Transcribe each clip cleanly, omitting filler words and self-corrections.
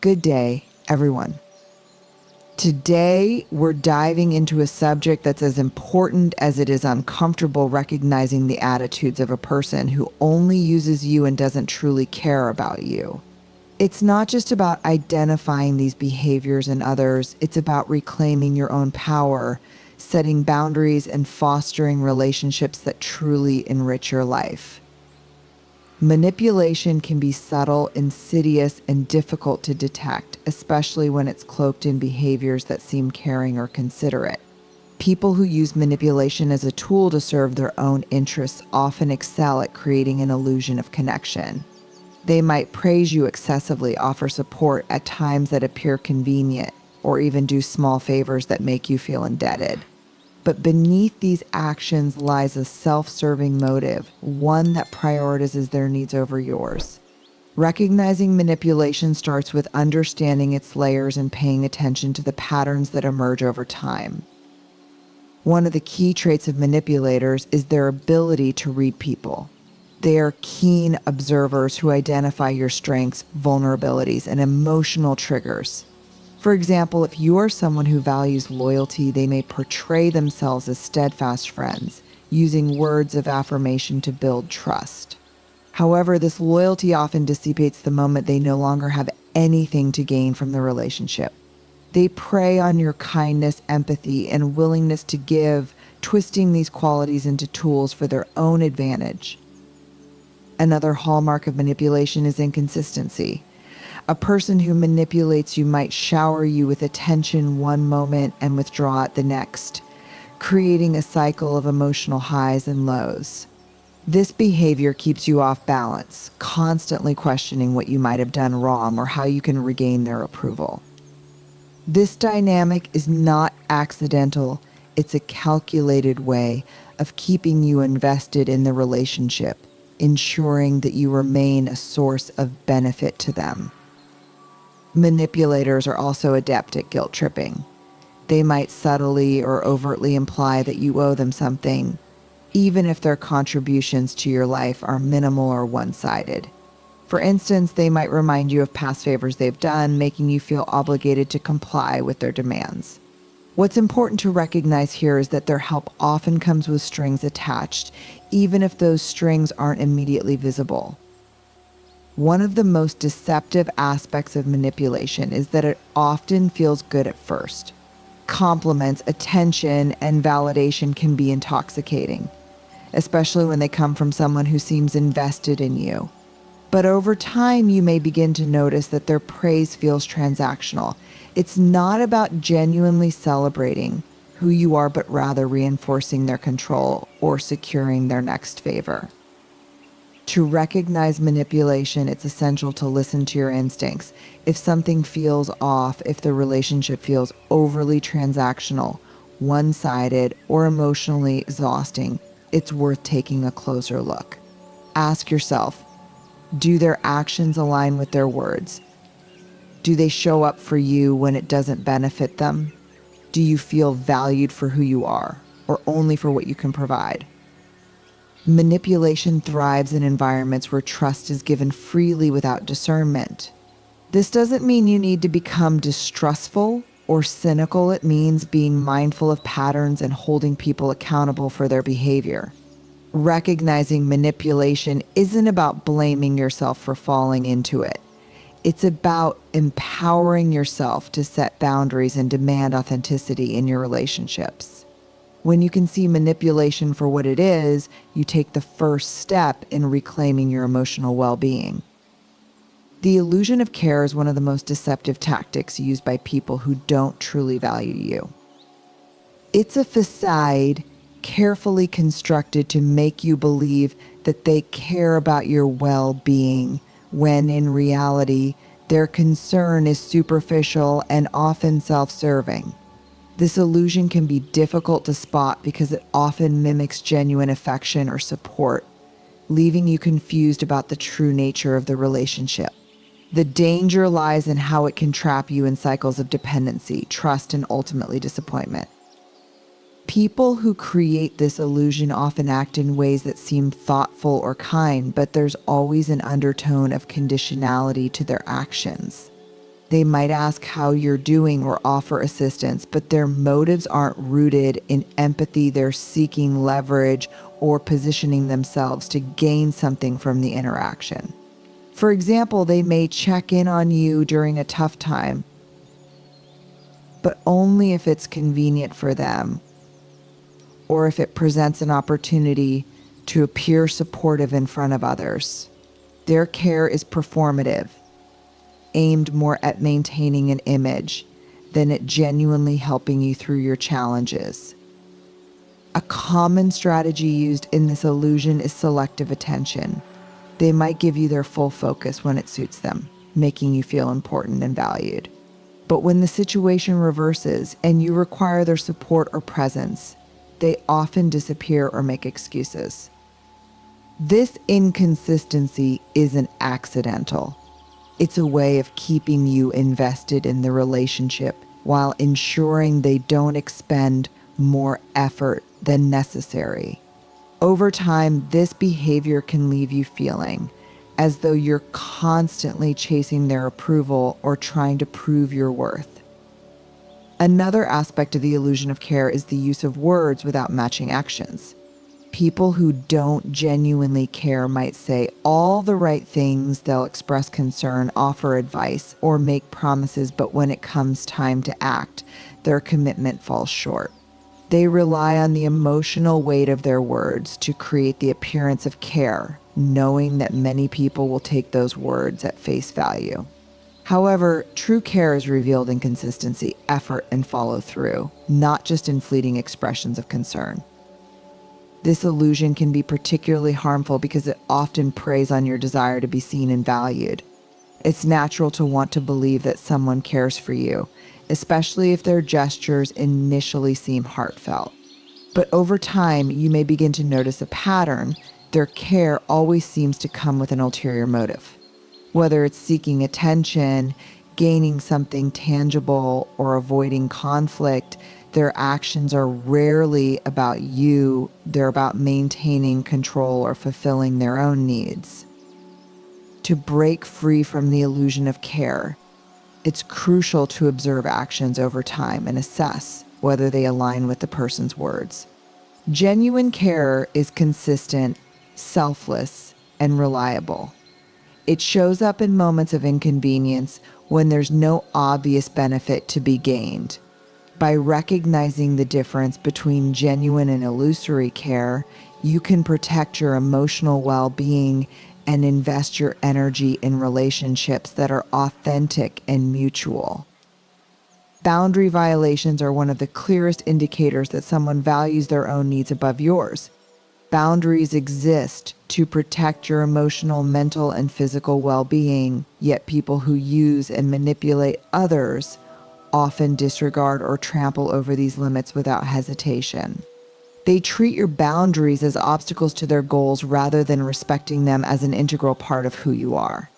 Good day, everyone. Today, we're diving into a subject that's as important as it is uncomfortable, recognizing the attitudes of a person who only uses you and doesn't truly care about you. It's not just about identifying these behaviors in others, it's about reclaiming your own power, setting boundaries, and fostering relationships that truly enrich your life. Manipulation can be subtle, insidious, and difficult to detect, especially when it's cloaked in behaviors that seem caring or considerate. People who use manipulation as a tool to serve their own interests often excel at creating an illusion of connection. They might praise you excessively, offer support at times that appear convenient, or even do small favors that make you feel indebted. But beneath these actions lies a self-serving motive, one that prioritizes their needs over yours. Recognizing manipulation starts with understanding its layers and paying attention to the patterns that emerge over time. One of the key traits of manipulators is their ability to read people. They are keen observers who identify your strengths, vulnerabilities, and emotional triggers. For example, if you are someone who values loyalty, they may portray themselves as steadfast friends, using words of affirmation to build trust. However, this loyalty often dissipates the moment they no longer have anything to gain from the relationship. They prey on your kindness, empathy, and willingness to give, twisting these qualities into tools for their own advantage. Another hallmark of manipulation is inconsistency. A person who manipulates you might shower you with attention one moment and withdraw it the next, creating a cycle of emotional highs and lows. This behavior keeps you off balance, constantly questioning what you might have done wrong or how you can regain their approval. This dynamic is not accidental, it's a calculated way of keeping you invested in the relationship, ensuring that you remain a source of benefit to them. Manipulators are also adept at guilt tripping. They might subtly or overtly imply that you owe them something, even if their contributions to your life are minimal or one-sided. For instance, they might remind you of past favors they've done, making you feel obligated to comply with their demands. What's important to recognize here is that their help often comes with strings attached, even if those strings aren't immediately visible. One of the most deceptive aspects of manipulation is that it often feels good at first. Compliments, attention, and validation can be intoxicating, especially when they come from someone who seems invested in you. But over time, you may begin to notice that their praise feels transactional. It's not about genuinely celebrating who you are, but rather reinforcing their control or securing their next favor. To recognize manipulation, it's essential to listen to your instincts. If something feels off, if the relationship feels overly transactional, one-sided, or emotionally exhausting, it's worth taking a closer look. Ask yourself, do their actions align with their words? Do they show up for you when it doesn't benefit them? Do you feel valued for who you are, or only for what you can provide? Manipulation thrives in environments where trust is given freely without discernment. This doesn't mean you need to become distrustful or cynical. It means being mindful of patterns and holding people accountable for their behavior. Recognizing manipulation isn't about blaming yourself for falling into it. It's about empowering yourself to set boundaries and demand authenticity in your relationships. When you can see manipulation for what it is, you take the first step in reclaiming your emotional well-being. The illusion of care is one of the most deceptive tactics used by people who don't truly value you. It's a facade carefully constructed to make you believe that they care about your well-being, when in reality, their concern is superficial and often self-serving. This illusion can be difficult to spot because it often mimics genuine affection or support, leaving you confused about the true nature of the relationship. The danger lies in how it can trap you in cycles of dependency, trust, and ultimately disappointment. People who create this illusion often act in ways that seem thoughtful or kind, but there's always an undertone of conditionality to their actions. They might ask how you're doing or offer assistance, but their motives aren't rooted in empathy. They're seeking leverage or positioning themselves to gain something from the interaction. For example, they may check in on you during a tough time, but only if it's convenient for them or if it presents an opportunity to appear supportive in front of others. Their care is performative, aimed more at maintaining an image than at genuinely helping you through your challenges. A common strategy used in this illusion is selective attention. They might give you their full focus when it suits them, making you feel important and valued. But when the situation reverses and you require their support or presence, they often disappear or make excuses. This inconsistency isn't accidental. It's a way of keeping you invested in the relationship while ensuring they don't expend more effort than necessary. Over time, this behavior can leave you feeling as though you're constantly chasing their approval or trying to prove your worth. Another aspect of the illusion of care is the use of words without matching actions. People who don't genuinely care might say all the right things, they'll express concern, offer advice, or make promises, but when it comes time to act, their commitment falls short. They rely on the emotional weight of their words to create the appearance of care, knowing that many people will take those words at face value. However, true care is revealed in consistency, effort, and follow through, not just in fleeting expressions of concern. This illusion can be particularly harmful because it often preys on your desire to be seen and valued. It's natural to want to believe that someone cares for you, especially if their gestures initially seem heartfelt. But over time, you may begin to notice a pattern. Their care always seems to come with an ulterior motive. Whether it's seeking attention, gaining something tangible, or avoiding conflict, their actions are rarely about you. They're about maintaining control or fulfilling their own needs. To break free from the illusion of care, it's crucial to observe actions over time and assess whether they align with the person's words. Genuine care is consistent, selfless, and reliable. It shows up in moments of inconvenience when there's no obvious benefit to be gained. By recognizing the difference between genuine and illusory care, you can protect your emotional well-being and invest your energy in relationships that are authentic and mutual. Boundary violations are one of the clearest indicators that someone values their own needs above yours. Boundaries exist to protect your emotional, mental, and physical well-being, yet people who use and manipulate others often disregard or trample over these limits without hesitation. They treat your boundaries as obstacles to their goals rather than respecting them as an integral part of who you are.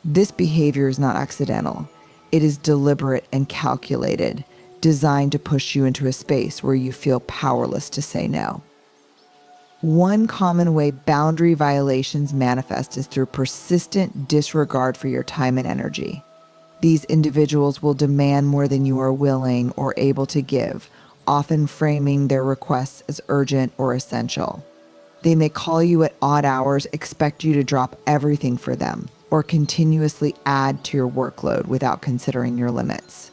This behavior is not accidental. It is deliberate and calculated, designed to push you into a space where you feel powerless to say no. One common way boundary violations manifest is through persistent disregard for your time and energy. These individuals will demand more than you are willing or able to give, often framing their requests as urgent or essential. They may call you at odd hours, expect you to drop everything for them, or continuously add to your workload without considering your limits.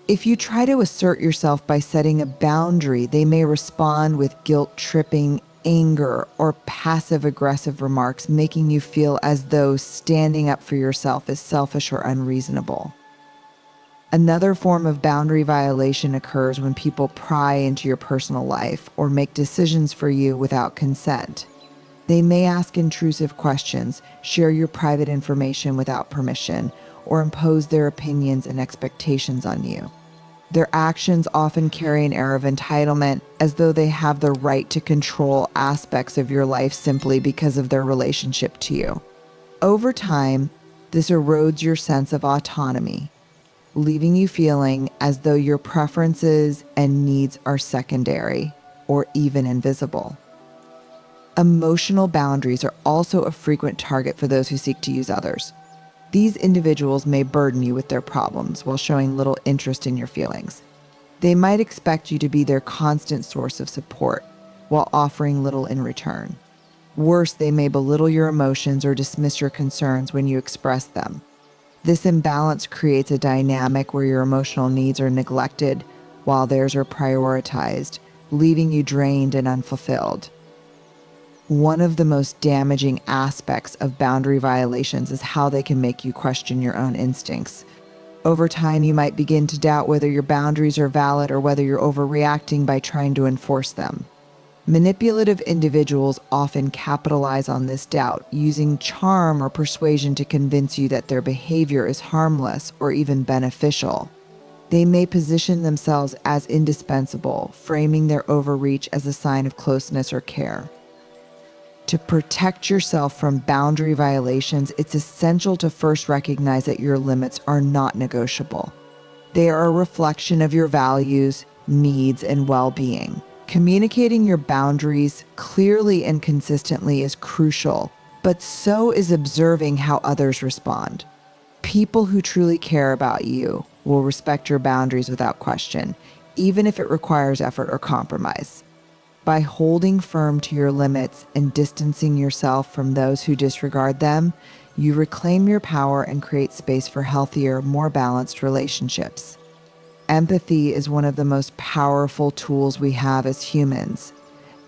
If you try to assert yourself by setting a boundary, they may respond with guilt-tripping anger or passive-aggressive remarks, making you feel as though standing up for yourself is selfish or unreasonable. Another form of boundary violation occurs when people pry into your personal life or make decisions for you without consent. They may ask intrusive questions, share your private information without permission, or impose their opinions and expectations on you. Their actions often carry an air of entitlement, as though they have the right to control aspects of your life simply because of their relationship to you. Over time, this erodes your sense of autonomy, leaving you feeling as though your preferences and needs are secondary or even invisible. Emotional boundaries are also a frequent target for those who seek to use others. These individuals may burden you with their problems while showing little interest in your feelings. They might expect you to be their constant source of support while offering little in return. Worse, they may belittle your emotions or dismiss your concerns when you express them. This imbalance creates a dynamic where your emotional needs are neglected while theirs are prioritized, leaving you drained and unfulfilled. One of the most damaging aspects of boundary violations is how they can make you question your own instincts. Over time, you might begin to doubt whether your boundaries are valid or whether you're overreacting by trying to enforce them. Manipulative individuals often capitalize on this doubt, using charm or persuasion to convince you that their behavior is harmless or even beneficial. They may position themselves as indispensable, framing their overreach as a sign of closeness or care. To protect yourself from boundary violations, it's essential to first recognize that your limits are not negotiable. They are a reflection of your values, needs, and well-being. Communicating your boundaries clearly and consistently is crucial, but so is observing how others respond. People who truly care about you will respect your boundaries without question, even if it requires effort or compromise. By holding firm to your limits and distancing yourself from those who disregard them, you reclaim your power and create space for healthier, more balanced relationships. Empathy is one of the most powerful tools we have as humans,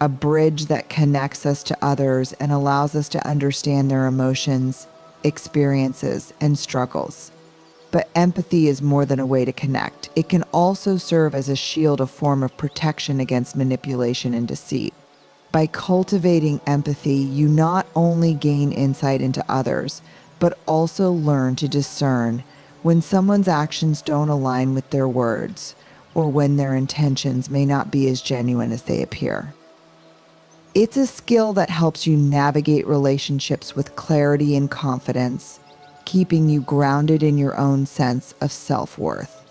a bridge that connects us to others and allows us to understand their emotions, experiences, and struggles. But empathy is more than a way to connect. It can also serve as a shield, a form of protection against manipulation and deceit. By cultivating empathy, you not only gain insight into others, but also learn to discern when someone's actions don't align with their words, or when their intentions may not be as genuine as they appear. It's a skill that helps you navigate relationships with clarity and confidence, keeping you grounded in your own sense of self-worth.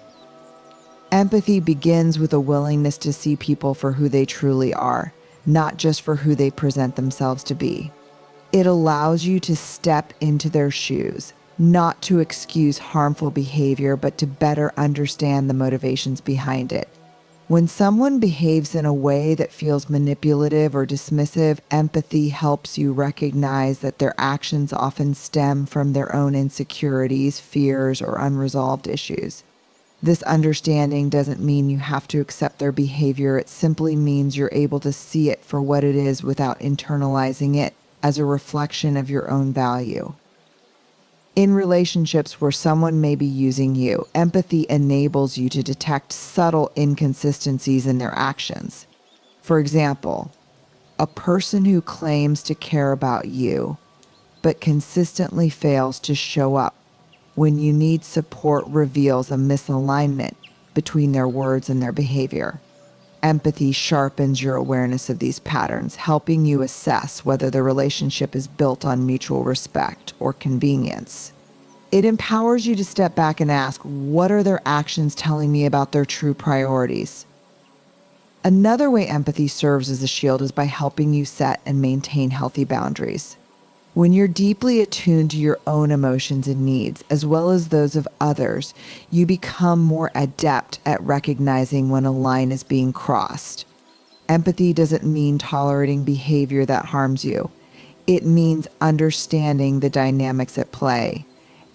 Empathy begins with a willingness to see people for who they truly are, not just for who they present themselves to be. It allows you to step into their shoes, not to excuse harmful behavior, but to better understand the motivations behind it. When someone behaves in a way that feels manipulative or dismissive, empathy helps you recognize that their actions often stem from their own insecurities, fears, or unresolved issues. This understanding doesn't mean you have to accept their behavior. It simply means you're able to see it for what it is without internalizing it as a reflection of your own value. In relationships where someone may be using you, empathy enables you to detect subtle inconsistencies in their actions. For example, a person who claims to care about you, but consistently fails to show up when you need support reveals a misalignment between their words and their behavior. Empathy sharpens your awareness of these patterns, helping you assess whether the relationship is built on mutual respect or convenience. It empowers you to step back and ask, what are their actions telling me about their true priorities? Another way empathy serves as a shield is by helping you set and maintain healthy boundaries. When you're deeply attuned to your own emotions and needs, as well as those of others, you become more adept at recognizing when a line is being crossed. Empathy doesn't mean tolerating behavior that harms you. It means understanding the dynamics at play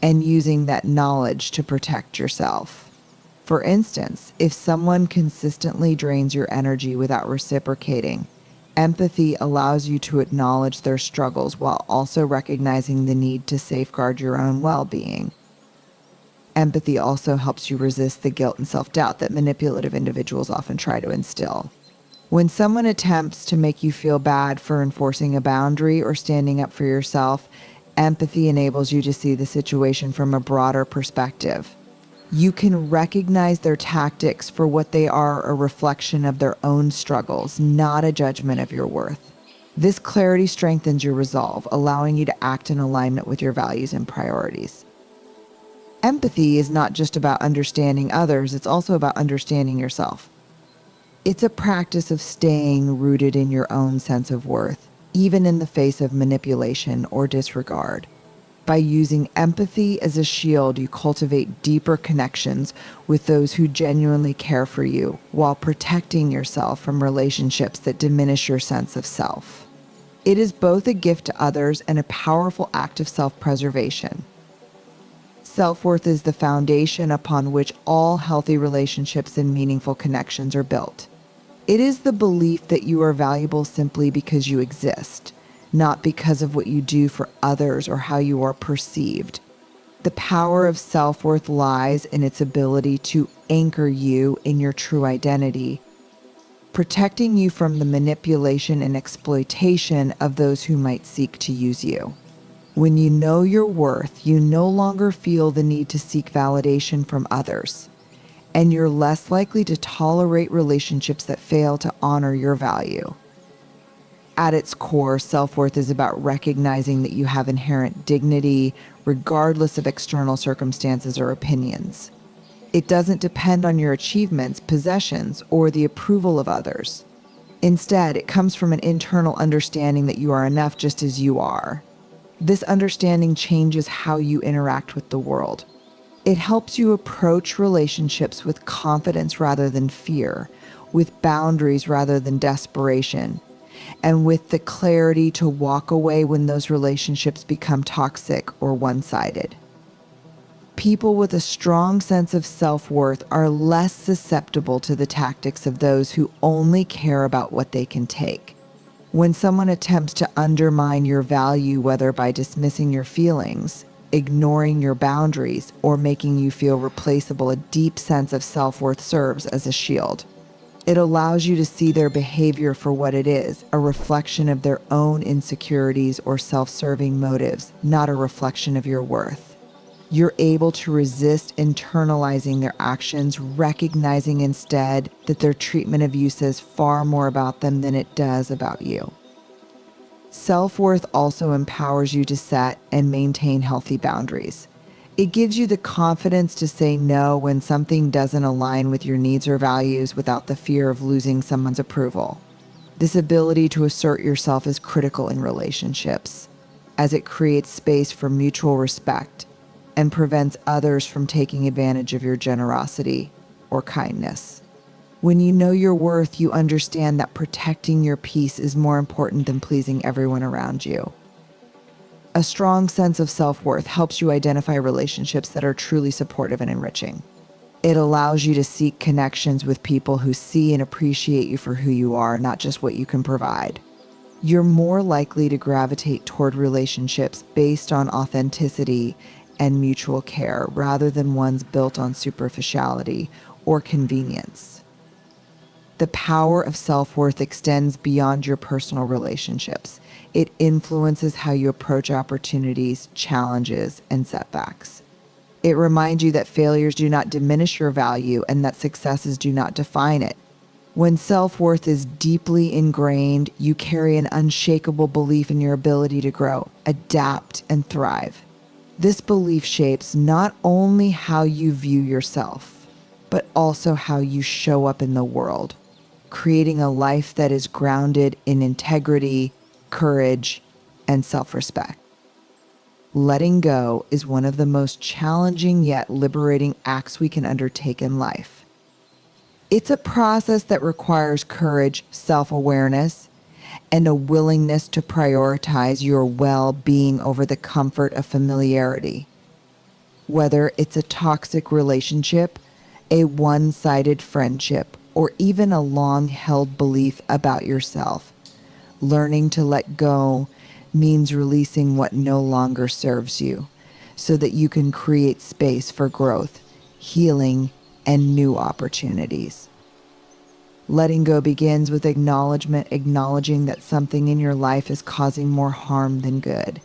and using that knowledge to protect yourself. For instance, if someone consistently drains your energy without reciprocating, empathy allows you to acknowledge their struggles while also recognizing the need to safeguard your own well-being. Empathy also helps you resist the guilt and self-doubt that manipulative individuals often try to instill. When someone attempts to make you feel bad for enforcing a boundary or standing up for yourself, empathy enables you to see the situation from a broader perspective. You can recognize their tactics for what they are, a reflection of their own struggles, not a judgment of your worth. This clarity strengthens your resolve, allowing you to act in alignment with your values and priorities. Empathy is not just about understanding others, it's also about understanding yourself. It's a practice of staying rooted in your own sense of worth, even in the face of manipulation or disregard. By using empathy as a shield, you cultivate deeper connections with those who genuinely care for you while protecting yourself from relationships that diminish your sense of self. It is both a gift to others and a powerful act of self-preservation. Self-worth is the foundation upon which all healthy relationships and meaningful connections are built. It is the belief that you are valuable simply because you exist, not because of what you do for others or how you are perceived. The power of self-worth lies in its ability to anchor you in your true identity, protecting you from the manipulation and exploitation of those who might seek to use you. When you know your worth, you no longer feel the need to seek validation from others, and you're less likely to tolerate relationships that fail to honor your value. At its core, self-worth is about recognizing that you have inherent dignity, regardless of external circumstances or opinions. It doesn't depend on your achievements, possessions, or the approval of others. Instead, it comes from an internal understanding that you are enough just as you are. This understanding changes how you interact with the world. It helps you approach relationships with confidence rather than fear, with boundaries rather than desperation, and with the clarity to walk away when those relationships become toxic or one-sided. People with a strong sense of self-worth are less susceptible to the tactics of those who only care about what they can take. When someone attempts to undermine your value, whether by dismissing your feelings, ignoring your boundaries, or making you feel replaceable, a deep sense of self-worth serves as a shield. It allows you to see their behavior for what it is, a reflection of their own insecurities or self-serving motives, not a reflection of your worth. You're able to resist internalizing their actions, recognizing instead that their treatment of you says far more about them than it does about you. Self-worth also empowers you to set and maintain healthy boundaries. It gives you the confidence to say no when something doesn't align with your needs or values without the fear of losing someone's approval. This ability to assert yourself is critical in relationships, as it creates space for mutual respect and prevents others from taking advantage of your generosity or kindness. When you know your worth, you understand that protecting your peace is more important than pleasing everyone around you. A strong sense of self-worth helps you identify relationships that are truly supportive and enriching. It allows you to seek connections with people who see and appreciate you for who you are, not just what you can provide. You're more likely to gravitate toward relationships based on authenticity and mutual care rather than ones built on superficiality or convenience. The power of self-worth extends beyond your personal relationships. It influences how you approach opportunities, challenges, and setbacks. It reminds you that failures do not diminish your value and that successes do not define it. When self-worth is deeply ingrained, you carry an unshakable belief in your ability to grow, adapt, and thrive. This belief shapes not only how you view yourself, but also how you show up in the world, creating a life that is grounded in integrity, courage, and self-respect. Letting go is one of the most challenging yet liberating acts we can undertake in life. It's a process that requires courage, self-awareness, and a willingness to prioritize your well-being over the comfort of familiarity. Whether it's a toxic relationship, a one-sided friendship, or even a long-held belief about yourself, learning to let go means releasing what no longer serves you so that you can create space for growth, healing, and new opportunities. Letting go begins with acknowledging that something in your life is causing more harm than good.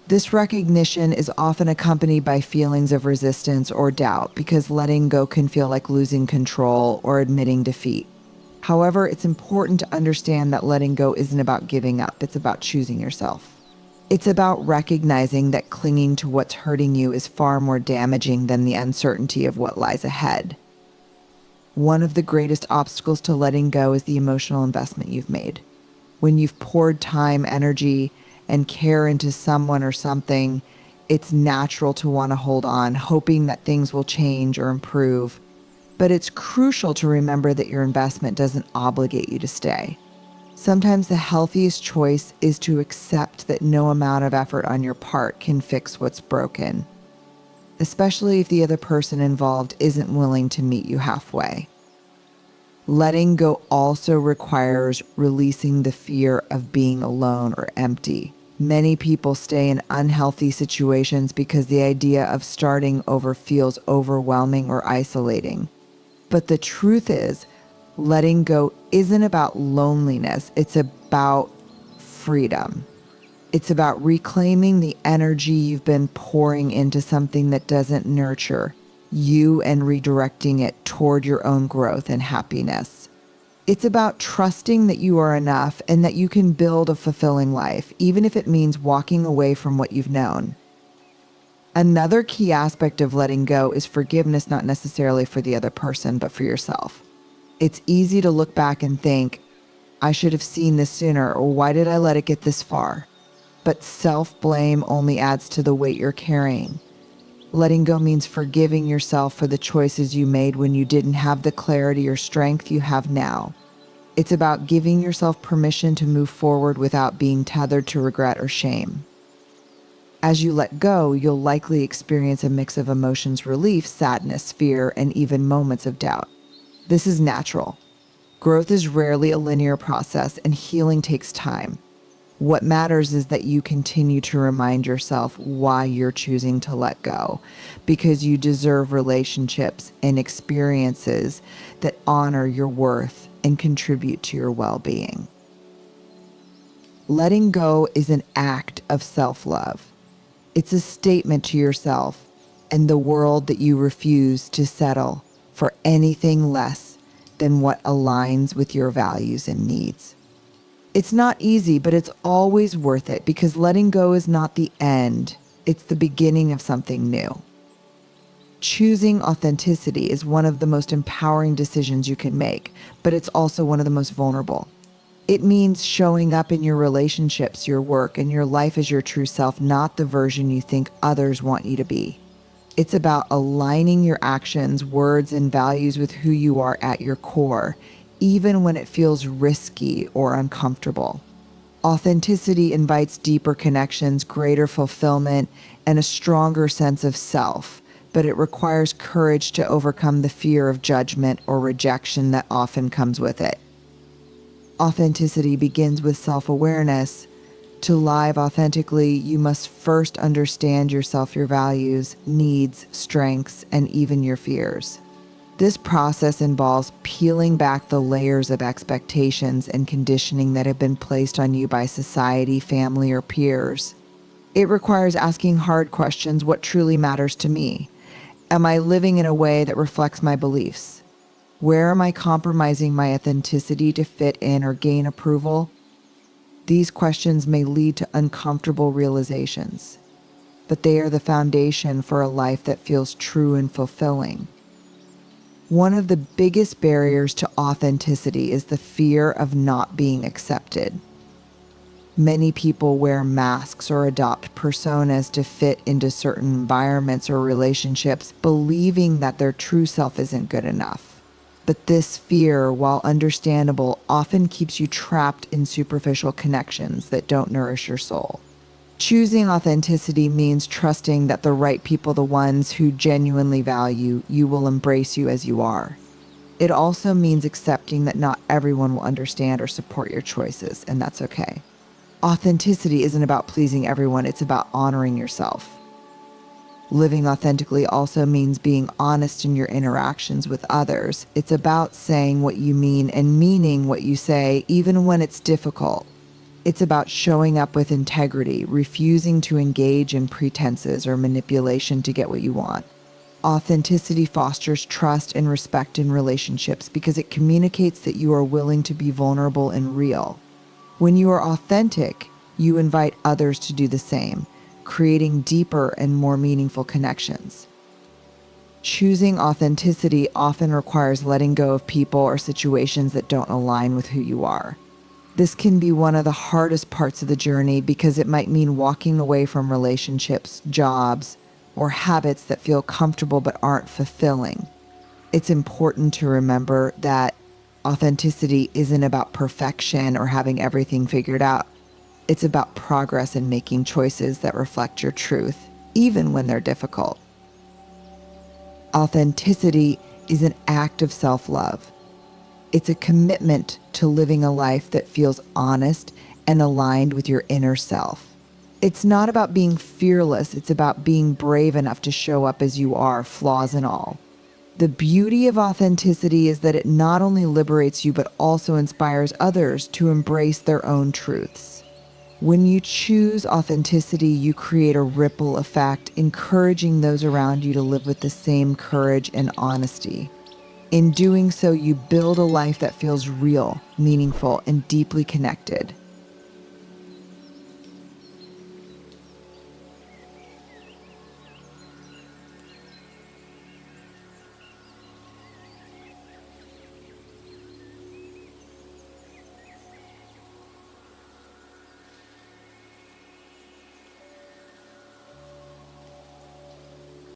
This recognition is often accompanied by feelings of resistance or doubt because letting go can feel like losing control or admitting defeat. However, it's important to understand that letting go isn't about giving up, it's about choosing yourself. It's about recognizing that clinging to what's hurting you is far more damaging than the uncertainty of what lies ahead. One of the greatest obstacles to letting go is the emotional investment you've made. When you've poured time, energy, and care into someone or something, It's natural to want to hold on, hoping that things will change or improve. But it's crucial to remember that your investment doesn't obligate you to stay. Sometimes the healthiest choice is to accept that no amount of effort on your part can fix what's broken, especially if the other person involved isn't willing to meet you halfway. Letting go also requires releasing the fear of being alone or empty. Many people stay in unhealthy situations because the idea of starting over feels overwhelming or isolating. But the truth is, letting go isn't about loneliness, it's about freedom. It's about reclaiming the energy you've been pouring into something that doesn't nurture you and redirecting it toward your own growth and happiness. It's about trusting that you are enough and that you can build a fulfilling life, even if it means walking away from what you've known. Another key aspect of letting go is forgiveness, not necessarily for the other person, but for yourself. It's easy to look back and think, I should have seen this sooner, or why did I let it get this far? But self-blame only adds to the weight you're carrying. Letting go means forgiving yourself for the choices you made when you didn't have the clarity or strength you have now. It's about giving yourself permission to move forward without being tethered to regret or shame. As you let go, you'll likely experience a mix of emotions: relief, sadness, fear, and even moments of doubt. This is natural. Growth is rarely a linear process, and healing takes time. What matters is that you continue to remind yourself why you're choosing to let go, because you deserve relationships and experiences that honor your worth and contribute to your well-being. Letting go is an act of self-love. It's a statement to yourself and the world that you refuse to settle for anything less than what aligns with your values and needs. It's not easy, but it's always worth it, because letting go is not the end. It's the beginning of something new. Choosing authenticity is one of the most empowering decisions you can make, but it's also one of the most vulnerable. It means showing up in your relationships, your work, and your life as your true self, not the version you think others want you to be. It's about aligning your actions, words, and values with who you are at your core, even when it feels risky or uncomfortable. Authenticity invites deeper connections, greater fulfillment, and a stronger sense of self, but it requires courage to overcome the fear of judgment or rejection that often comes with it. Authenticity begins with self-awareness. To live authentically, you must first understand yourself, your values, needs, strengths, and even your fears. This process involves peeling back the layers of expectations and conditioning that have been placed on you by society, family, or peers. It requires asking hard questions: what truly matters to me? Am I living in a way that reflects my beliefs? Where am I compromising my authenticity to fit in or gain approval? These questions may lead to uncomfortable realizations, but they are the foundation for a life that feels true and fulfilling. One of the biggest barriers to authenticity is the fear of not being accepted. Many people wear masks or adopt personas to fit into certain environments or relationships, believing that their true self isn't good enough. But this fear, while understandable, often keeps you trapped in superficial connections that don't nourish your soul. Choosing authenticity means trusting that the right people, the ones who genuinely value you, will embrace you as you are. It also means accepting that not everyone will understand or support your choices, and that's okay. Authenticity isn't about pleasing everyone, it's about honoring yourself. Living authentically also means being honest in your interactions with others. It's about saying what you mean and meaning what you say, even when it's difficult. It's about showing up with integrity, refusing to engage in pretenses or manipulation to get what you want. Authenticity fosters trust and respect in relationships because it communicates that you are willing to be vulnerable and real. When you are authentic, you invite others to do the same, creating deeper and more meaningful connections. Choosing authenticity often requires letting go of people or situations that don't align with who you are. This can be one of the hardest parts of the journey because it might mean walking away from relationships, jobs, or habits that feel comfortable but aren't fulfilling. It's important to remember that authenticity isn't about perfection or having everything figured out. It's about progress and making choices that reflect your truth, even when they're difficult. Authenticity is an act of self-love. It's a commitment to living a life that feels honest and aligned with your inner self. It's not about being fearless, it's about being brave enough to show up as you are, flaws and all. The beauty of authenticity is that it not only liberates you, but also inspires others to embrace their own truths. When you choose authenticity, you create a ripple effect, encouraging those around you to live with the same courage and honesty. In doing so, you build a life that feels real, meaningful, and deeply connected.